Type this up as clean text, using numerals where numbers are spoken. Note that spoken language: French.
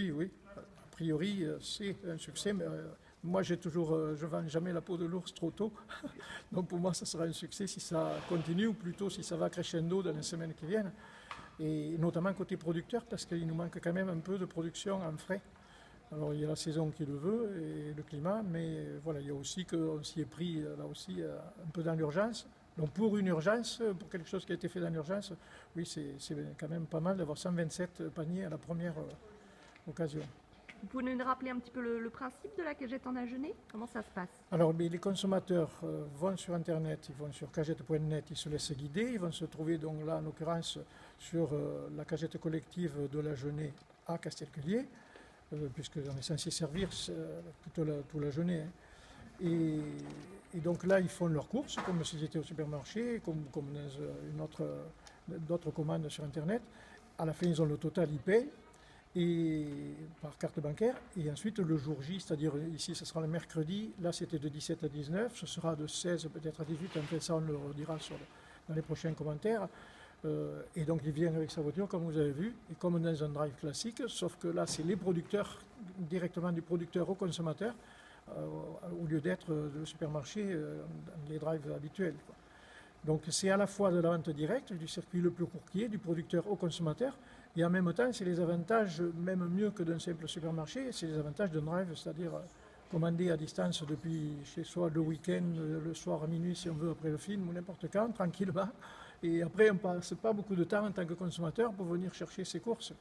Oui, oui. A priori, c'est un succès, mais moi, je ne vends jamais la peau de l'ours trop tôt. Donc pour moi, ça sera un succès si ça continue, ou plutôt si ça va crescendo dans les semaines qui viennent. Et notamment côté producteur, parce qu'il nous manque quand même un peu de production en frais. Alors il y a la saison qui le veut et le climat, mais voilà, il y a aussi qu'on s'y est pris là aussi un peu dans l'urgence. Donc pour une urgence, pour quelque chose qui a été fait dans l'urgence, oui, c'est quand même pas mal d'avoir 127 paniers à la première occasion. Vous pouvez nous rappeler un petit peu le principe de la cagette en déjeuner? Comment ça se passe? Alors les consommateurs vont sur Internet, ils vont sur cagette.net, ils se laissent guider, ils vont se trouver donc là en l'occurrence sur la cagette collective de la Genée à Castelculier, puisqu'on est censé servir toute la Genée. Hein. Et donc là, ils font leurs courses, comme si c'était au supermarché, comme dans d'autres commandes sur Internet. À la fin, ils ont le total, ils payent et par carte bancaire. Et ensuite, le jour J, c'est-à-dire ici, ce sera le mercredi. Là, c'était de 17 à 19. Ce sera de 16 peut-être à 18. En fait, ça, on le redira dans les prochains commentaires. Et donc, il vient avec sa voiture, comme vous avez vu, et comme dans un drive classique, sauf que là, c'est les producteurs, directement du producteur au consommateur, au lieu d'être le supermarché dans les drives habituels. Quoi. Donc c'est à la fois de la vente directe, du circuit le plus court, du producteur au consommateur, et en même temps c'est les avantages, même mieux que d'un simple supermarché, c'est les avantages d'un drive, c'est-à-dire commander à distance depuis chez soi le week-end, le soir à minuit si on veut après le film ou n'importe quand, tranquillement. Et après on ne passe pas beaucoup de temps en tant que consommateur pour venir chercher ses courses.